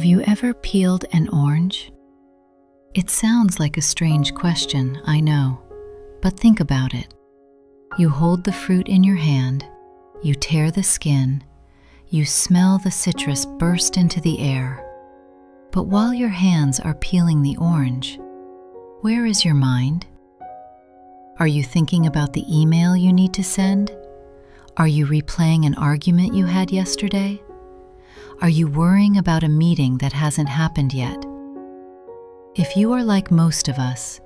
Have you ever peeled an orange? It sounds like a strange question, I know, but think about it. You hold the fruit in your hand, you tear the skin, you smell the citrus burst into the air. But while your hands are peeling the orange, where is your mind? Are you thinking about the email you need to send? Are you replaying an argument you had yesterday? Are you worrying about a meeting that hasn't happened yet? If you are like most of us,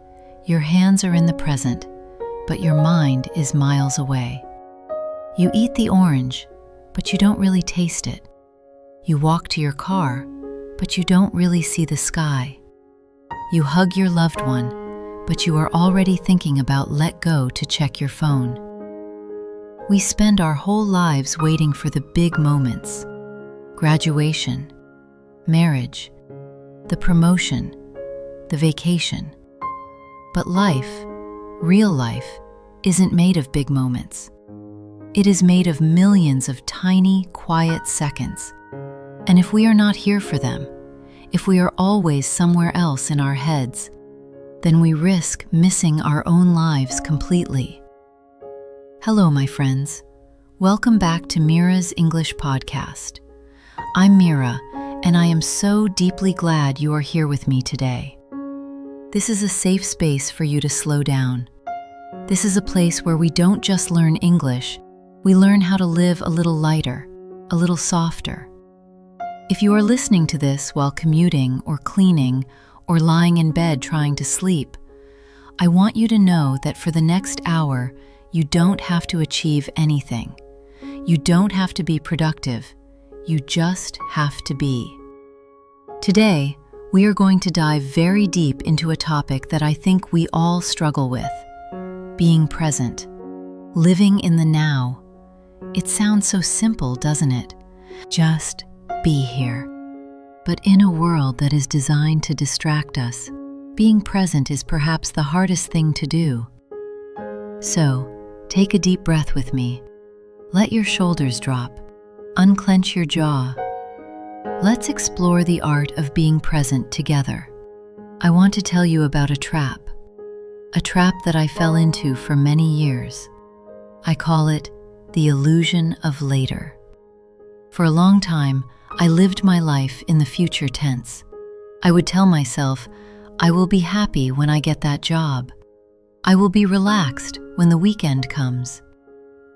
your hands are in the present, but your mind is miles away. You eat the orange, but you don't really taste it. You walk to your car, but you don't really see the sky. You hug your loved one, but you are already thinking about let go to check your phone. We spend our whole lives waiting for the big moments. Graduation, marriage, the promotion, the vacation. But life, real life, isn't made of big moments. It is made of millions of tiny, quiet seconds. And if we are not here for them, if we are always somewhere else in our heads, then we risk missing our own lives completely. Hello, my friends. Welcome back to Mira's English podcast. I'm Mira, and I am so deeply glad you are here with me today. This is a safe space for you to slow down. This is a place where we don't just learn English, we learn how to live a little lighter, a little softer. If you are listening to this while commuting or cleaning or lying in bed trying to sleep, I want you to know that for the next hour, you don't have to achieve anything. You don't have to be productive. You just have to be. Today, we are going to dive very deep into a topic that I think we all struggle with: being present, living in the now. It sounds so simple, doesn't it? Just be here. But in a world that is designed to distract us, being present is perhaps the hardest thing to do. So, take a deep breath with me. Let your shoulders drop. Unclench your jaw. Let's explore the art of being present together. I want to tell you about a trap that I fell into for many years. I call it the illusion of later. For a long time, I lived my life in the future tense. I would tell myself, I will be happy when I get that job. I will be relaxed when the weekend comes.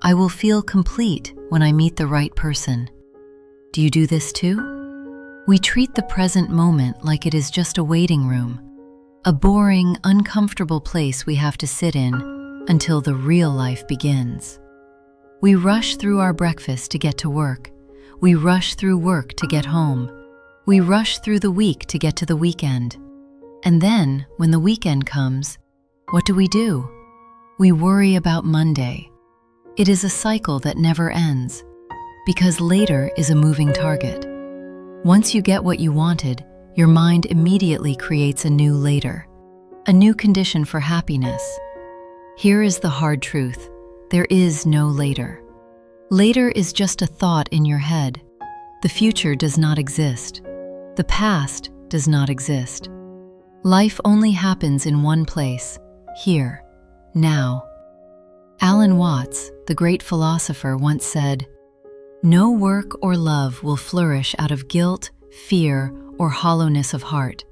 I will feel complete when I meet the right person. Do you do this too? We treat the present moment like it is just a waiting room, a boring, uncomfortable place we have to sit in until the real life begins. We rush through our breakfast to get to work. We rush through work to get home. We rush through the week to get to the weekend. And then, when the weekend comes, what do? We worry about Monday. It is a cycle that never ends, because later is a moving target. Once you get what you wanted, your mind immediately creates a new later, a new condition for happiness. Here is the hard truth: there is no later. Later is just a thought in your head. The future does not exist. The past does not exist. Life only happens in one place, here, now. Alan Watts, the great philosopher, once said, "No work or love will flourish out of guilt, fear, or hollowness of heart,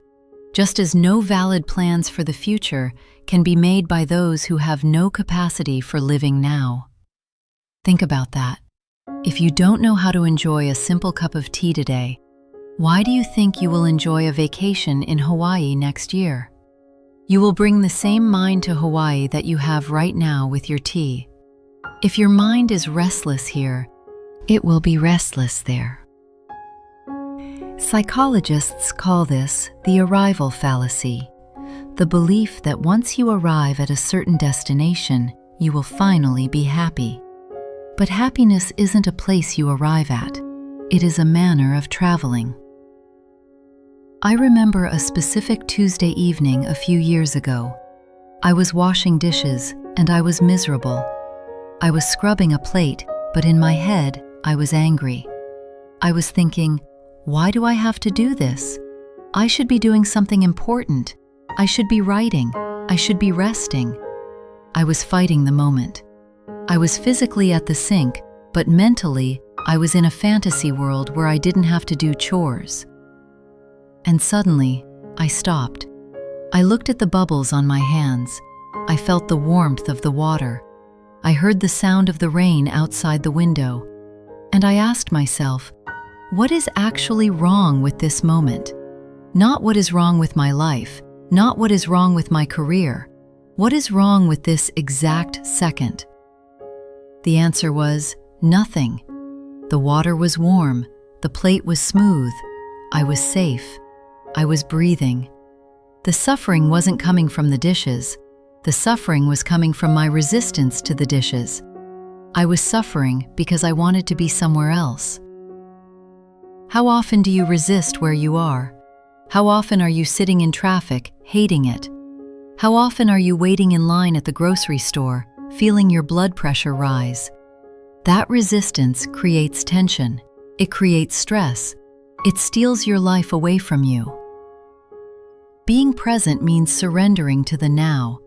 just as no valid plans for the future can be made by those who have no capacity for living now." Think about that. If you don't know how to enjoy a simple cup of tea today, why do you think you will enjoy a vacation in Hawaii next year? You will bring the same mind to Hawaii that you have right now with your tea. If your mind is restless here, it will be restless there. Psychologists call this the arrival fallacy, the belief that once you arrive at a certain destination, you will finally be happy. But happiness isn't a place you arrive at. It is a manner of traveling. I remember a specific Tuesday evening a few years ago. I was washing dishes and I was miserable. I was scrubbing a plate, but in my head, I was angry. I was thinking, Why do I have to do this? I should be doing something important. I should be writing. I should be resting. I was fighting the moment. I was physically at the sink, but mentally, I was in a fantasy world where I didn't have to do chores. And suddenly, I stopped. I looked at the bubbles on my hands. I felt the warmth of the water. I heard the sound of the rain outside the window. And I asked myself, what is actually wrong with this moment? Not what is wrong with my life, not what is wrong with my career. What is wrong with this exact second? The answer was nothing. The water was warm, the plate was smooth, I was safe, I was breathing. The suffering wasn't coming from the dishes. The suffering was coming from my resistance to the dishes. I was suffering because I wanted to be somewhere else. How often do you resist where you are? How often are you sitting in traffic, hating it? How often are you waiting in line at the grocery store, feeling your blood pressure rise? That resistance creates tension. It creates stress. It steals your life away from you. Being present means surrendering to the now,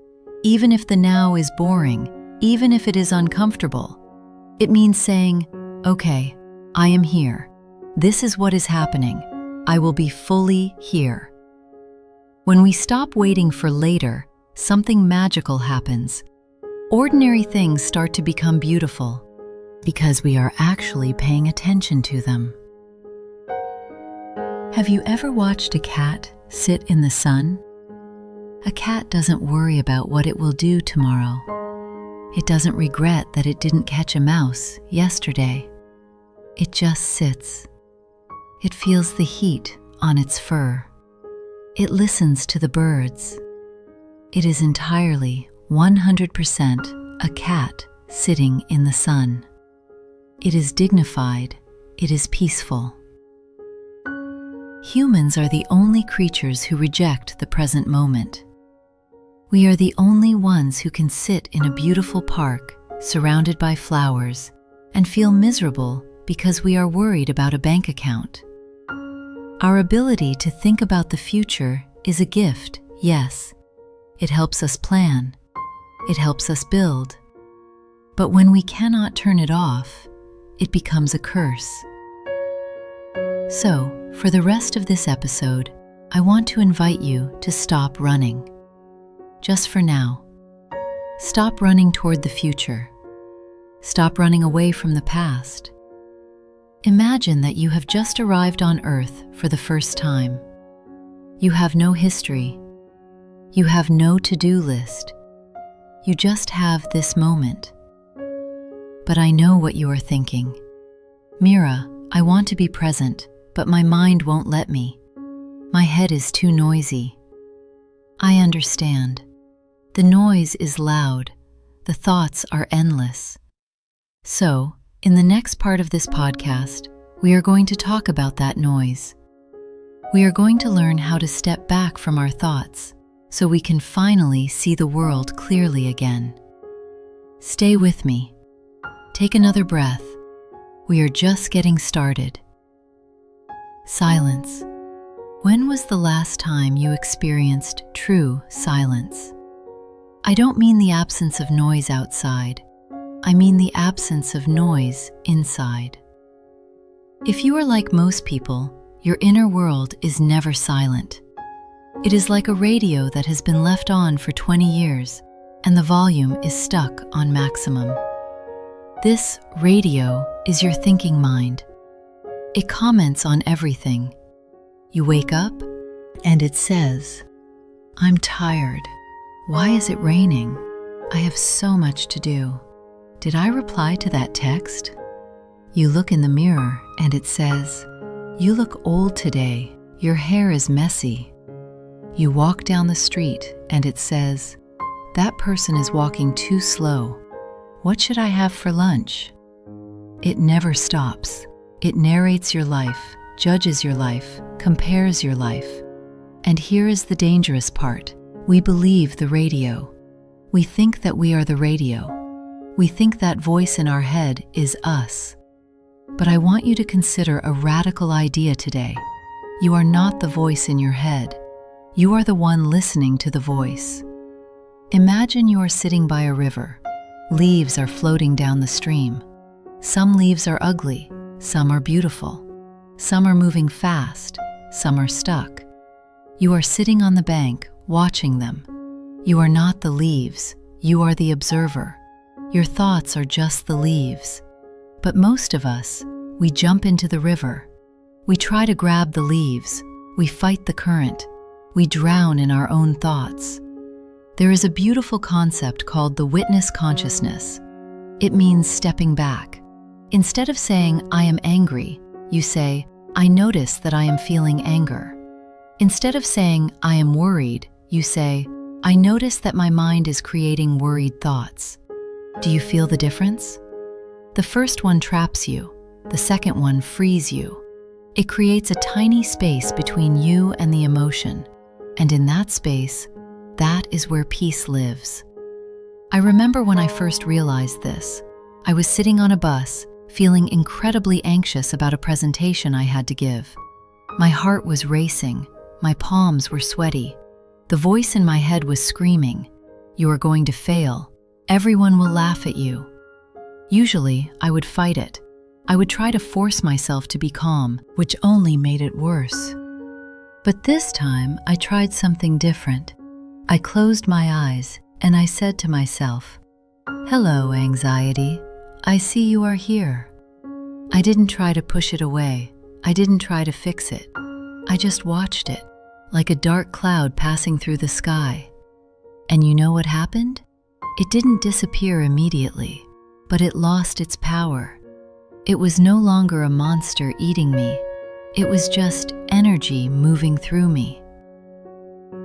even if the now is boring, even if it is uncomfortable. It means saying, okay, I am here. This is what is happening. I will be fully here. When we stop waiting for later, something magical happens. Ordinary things start to become beautiful because we are actually paying attention to them. Have you ever watched a cat sit in the sun? A cat doesn't worry about what it will do tomorrow. It doesn't regret that it didn't catch a mouse yesterday. It just sits. It feels the heat on its fur. It listens to the birds. It is entirely 100% a cat sitting in the sun. It is dignified. It is peaceful. Humans are the only creatures who reject the present moment. We are the only ones who can sit in a beautiful park surrounded by flowers and feel miserable because we are worried about a bank account. Our ability to think about the future is a gift, yes. It helps us plan. It helps us build. But when we cannot turn it off, it becomes a curse. So, for the rest of this episode, I want to invite you to stop running. Just for now. Stop running toward the future. Stop running away from the past. Imagine that you have just arrived on Earth for the first time. You have no history. You have no to-do list. You just have this moment. But I know what you are thinking. Mira, I want to be present, but my mind won't let me. My head is too noisy. I understand. The noise is loud. The thoughts are endless. So, in the next part of this podcast, we are going to talk about that noise. We are going to learn how to step back from our thoughts so we can finally see the world clearly again. Stay with me. Take another breath. We are just getting started. Silence. When was the last time you experienced true silence? I don't mean the absence of noise outside. I mean the absence of noise inside. If you are like most people, your inner world is never silent. It is like a radio that has been left on for 20 years, and the volume is stuck on maximum. This radio is your thinking mind. It comments on everything. You wake up, and it says, "I'm tired. Why is it raining? I have so much to do. Did I reply to that text?" You look in the mirror and it says, "You look old today. Your hair is messy." You walk down the street and it says, "That person is walking too slow. What should I have for lunch?" It never stops. It narrates your life, judges your life, compares your life. And here is the dangerous part. We believe the radio. We think that we are the radio. We think that voice in our head is us. But I want you to consider a radical idea today. You are not the voice in your head. You are the one listening to the voice. Imagine you are sitting by a river. Leaves are floating down the stream. Some leaves are ugly, some are beautiful. Some are moving fast, some are stuck. You are sitting on the bank, watching them. You are not the leaves, you are the observer. Your thoughts are just the leaves. But most of us, we jump into the river. We try to grab the leaves. We fight the current. We drown in our own thoughts. There is a beautiful concept called the witness consciousness. It means stepping back. Instead of saying, I am angry, you say, I notice that I am feeling anger. Instead of saying, I am worried, you say, I notice that my mind is creating worried thoughts. Do you feel the difference? The first one traps you. The second one frees you. It creates a tiny space between you and the emotion. And in that space, that is where peace lives. I remember when I first realized this. I was sitting on a bus, feeling incredibly anxious about a presentation I had to give. My heart was racing. My palms were sweaty. The voice in my head was screaming, "You are going to fail. Everyone will laugh at you." Usually, I would fight it. I would try to force myself to be calm, which only made it worse. But this time, I tried something different. I closed my eyes and I said to myself, "Hello, anxiety. I see you are here." I didn't try to push it away. I didn't try to fix it. I just watched it, like a dark cloud passing through the sky. And you know what happened? It didn't disappear immediately, but it lost its power. It was no longer a monster eating me. It was just energy moving through me.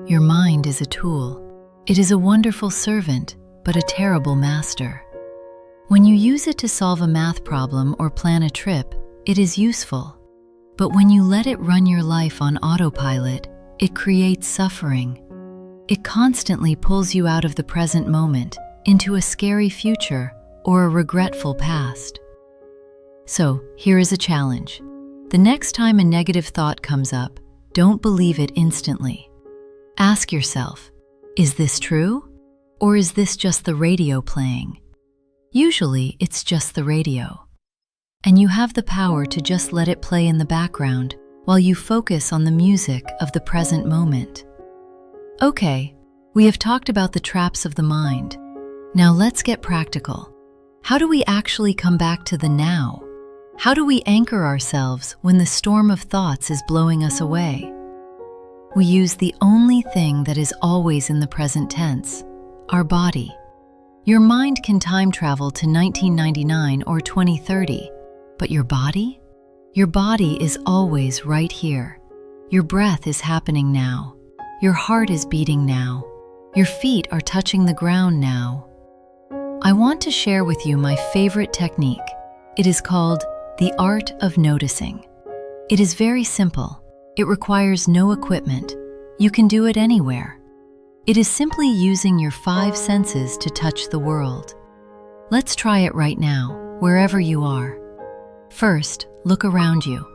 Your mind is a tool. It is a wonderful servant, but a terrible master. When you use it to solve a math problem or plan a trip, it is useful. But when you let it run your life on autopilot, it creates suffering. It constantly pulls you out of the present moment into a scary future or a regretful past. So, here is a challenge. The next time a negative thought comes up, don't believe it instantly. Ask yourself, is this true? Or is this just the radio playing? Usually, it's just the radio. And you have the power to just let it play in the background while you focus on the music of the present moment. Okay, we have talked about the traps of the mind. Now let's get practical. How do we actually come back to the now? How do we anchor ourselves when the storm of thoughts is blowing us away? We use the only thing that is always in the present tense, our body. Your mind can time travel to 1999 or 2030, but your body? Your body is always right here. Your breath is happening now. Your heart is beating now. Your feet are touching the ground now. I want to share with you my favorite technique. It is called the art of noticing. It is very simple. It requires no equipment. You can do it anywhere. It is simply using your 5 senses to touch the world. Let's try it right now, wherever you are. First, look around you.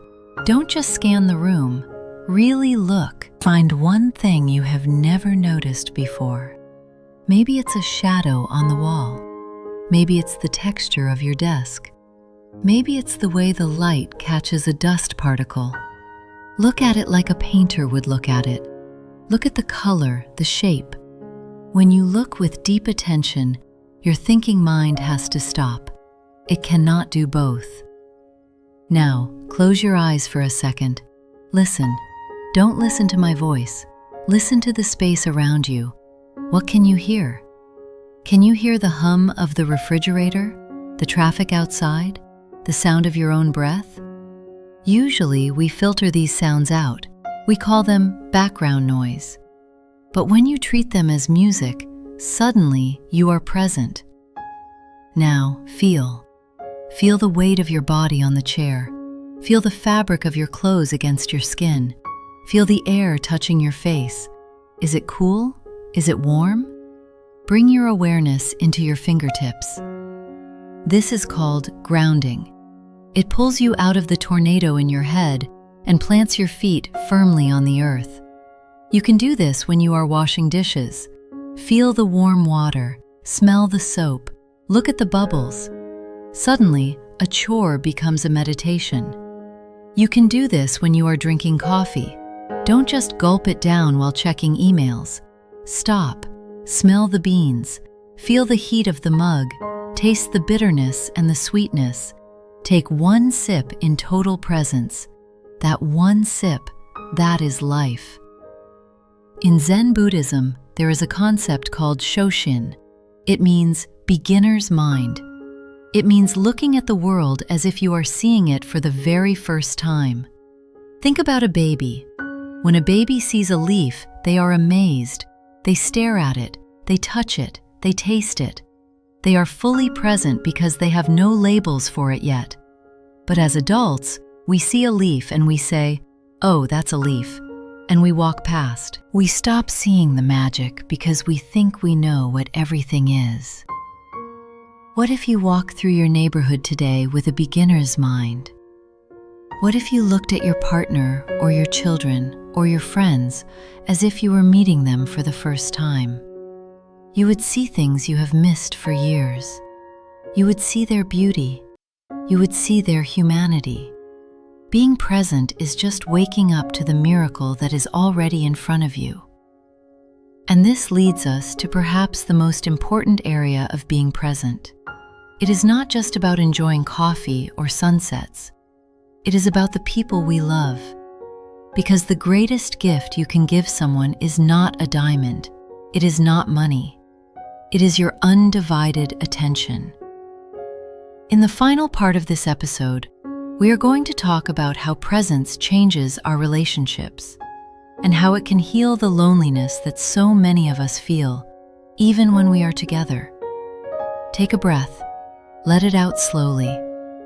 Don't just scan the room. Really look. Find one thing you have never noticed before. Maybe it's a shadow on the wall. Maybe it's the texture of your desk. Maybe it's the way the light catches a dust particle. Look at it like a painter would look at it. Look at the color, the shape. When you look with deep attention, your thinking mind has to stop. It cannot do both. Now, close your eyes for a second. Listen. Don't listen to my voice. Listen to the space around you. What can you hear? Can you hear the hum of the refrigerator, the traffic outside, the sound of your own breath? Usually, we filter these sounds out. We call them background noise. But when you treat them as music, suddenly you are present. Now, feel. Feel the weight of your body on the chair. Feel the fabric of your clothes against your skin. Feel the air touching your face. Is it cool? Is it warm? Bring your awareness into your fingertips. This is called grounding. It pulls you out of the tornado in your head and plants your feet firmly on the earth. You can do this when you are washing dishes. Feel the warm water, smell the soap, look at the bubbles. Suddenly, a chore becomes a meditation. You can do this when you are drinking coffee. Don't just gulp it down while checking emails. Stop, smell the beans, feel the heat of the mug, taste the bitterness and the sweetness. Take one sip in total presence. That one sip, that is life. In Zen Buddhism, there is a concept called Shoshin. It means beginner's mind. It means looking at the world as if you are seeing it for the very first time. Think about a baby. When a baby sees a leaf, they are amazed. They stare at it, they touch it, they taste it. They are fully present because they have no labels for it yet. But as adults, we see a leaf and we say, "Oh, that's a leaf," and we walk past. We stop seeing the magic because we think we know what everything is. What if you walk through your neighborhood today with a beginner's mind? What if you looked at your partner or your children or your friends as if you were meeting them for the first time? You would see things you have missed for years. You would see their beauty. You would see their humanity. Being present is just waking up to the miracle that is already in front of you. And this leads us to perhaps the most important area of being present. It is not just about enjoying coffee or sunsets. It is about the people we love. Because the greatest gift you can give someone is not a diamond. It is not money. It is your undivided attention. In the final part of this episode, we are going to talk about how presence changes our relationships and how it can heal the loneliness that so many of us feel, even when we are together. Take a breath. Let it out slowly.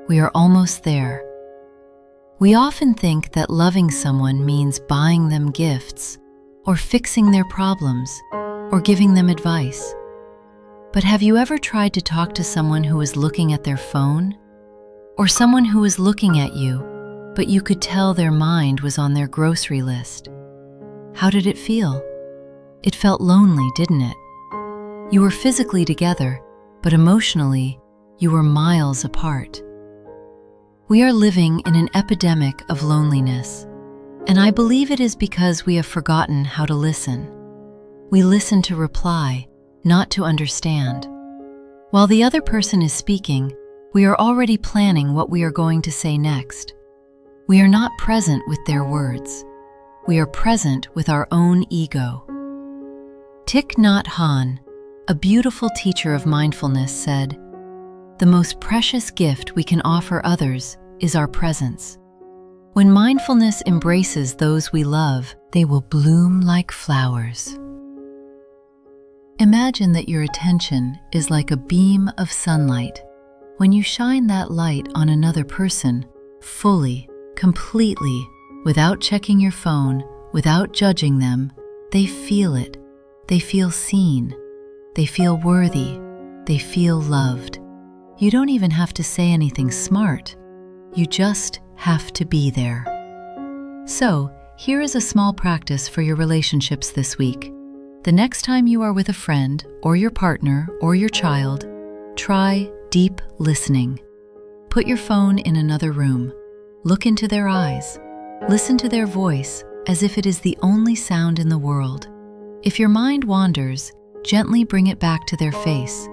We are almost there. We often think that loving someone means buying them gifts, or fixing their problems, or giving them advice. But have you ever tried to talk to someone who was looking at their phone? Or someone who was looking at you, but you could tell their mind was on their grocery list? How did it feel? It felt lonely, didn't it? You were physically together, but emotionally, you were miles apart. We are living in an epidemic of loneliness, and I believe it is because we have forgotten how to listen. We listen to reply, not to understand. While the other person is speaking, we are already planning what we are going to say next. We are not present with their words. We are present with our own ego. Thich Nhat Hanh, a beautiful teacher of mindfulness, said, "The most precious gift we can offer others is our presence. When mindfulness embraces those we love, they will bloom like flowers." Imagine that your attention is like a beam of sunlight. When you shine that light on another person, fully, completely, without checking your phone, without judging them, they feel it. They feel seen. They feel worthy. They feel loved. You don't even have to say anything smart. You just have to be there. So, here is a small practice for your relationships this week. The next time you are with a friend, or your partner, or your child, try deep listening. Put your phone in another room. Look into their eyes. Listen to their voice as if it is the only sound in the world. If your mind wanders, gently bring it back to their face.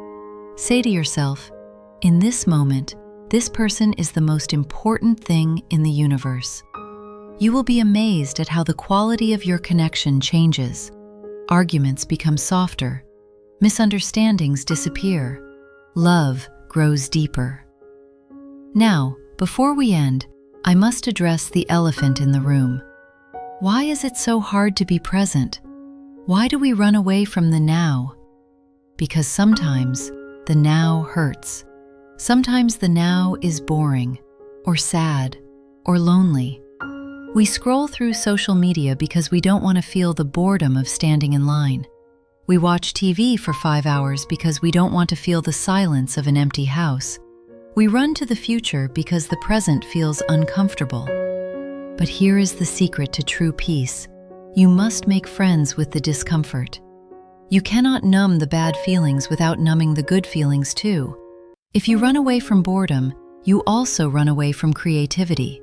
Say to yourself, "In this moment, this person is the most important thing in the universe." You will be amazed at how the quality of your connection changes. Arguments become softer. Misunderstandings disappear. Love grows deeper. Now, before we end, I must address the elephant in the room. Why is it so hard to be present? Why do we run away from the now? Because sometimes the now hurts. Sometimes the now is boring, or sad, or lonely. We scroll through social media because we don't want to feel the boredom of standing in line. We watch TV for 5 hours because we don't want to feel the silence of an empty house. We run to the future because the present feels uncomfortable. But here is the secret to true peace. You must make friends with the discomfort. You cannot numb the bad feelings without numbing the good feelings too. If you run away from boredom, you also run away from creativity.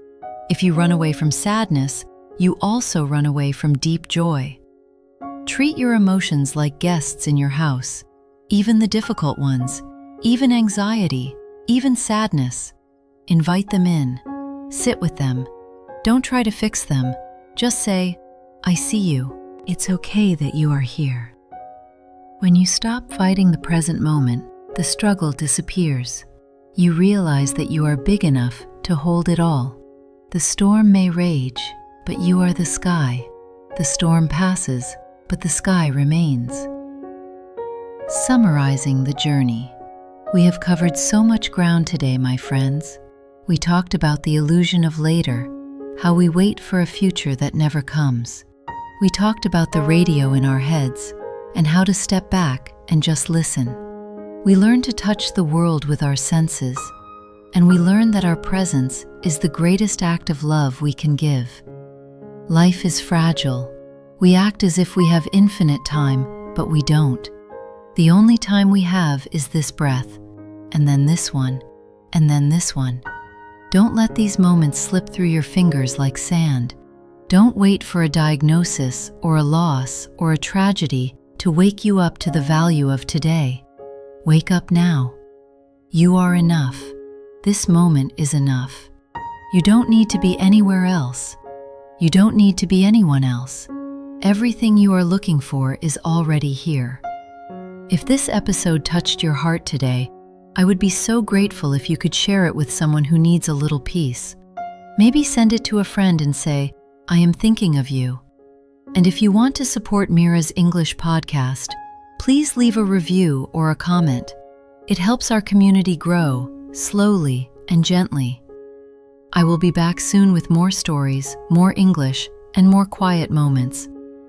If you run away from sadness, you also run away from deep joy. Treat your emotions like guests in your house, even the difficult ones, even anxiety, even sadness. Invite them in, sit with them. Don't try to fix them, just say, "I see you. It's okay that you are here." When you stop fighting the present moment, the struggle disappears. You realize that you are big enough to hold it all. The storm may rage, but you are the sky. The storm passes, but the sky remains. Summarizing the journey. We have covered so much ground today, my friends. We talked about the illusion of later, how we wait for a future that never comes. We talked about the radio in our heads and how to step back and just listen. We learned to touch the world with our senses, and we learned that our presence is the greatest act of love we can give. Life is fragile. We act as if we have infinite time, but we don't. The only time we have is this breath, and then this one, and then this one. Don't let these moments slip through your fingers like sand. Don't wait for a diagnosis or a loss or a tragedy to wake you up to the value of today. Wake up now. You are enough. This moment is enough. You don't need to be anywhere else. You don't need to be anyone else. Everything you are looking for is already here. If this episode touched your heart today, I would be so grateful if you could share it with someone who needs a little peace. Maybe send it to a friend and say, "I am thinking of you." And if you want to support Mira's English podcast, please leave a review or a comment. It helps our community grow, slowly and gently. I will be back soon with more stories, more English, and more quiet moments.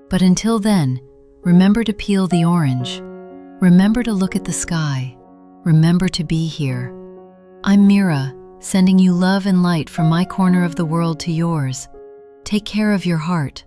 But until then, remember to peel the orange. Remember to look at the sky. Remember to be here. I'm Mira, sending you love and light from my corner of the world to yours. Take care of your heart.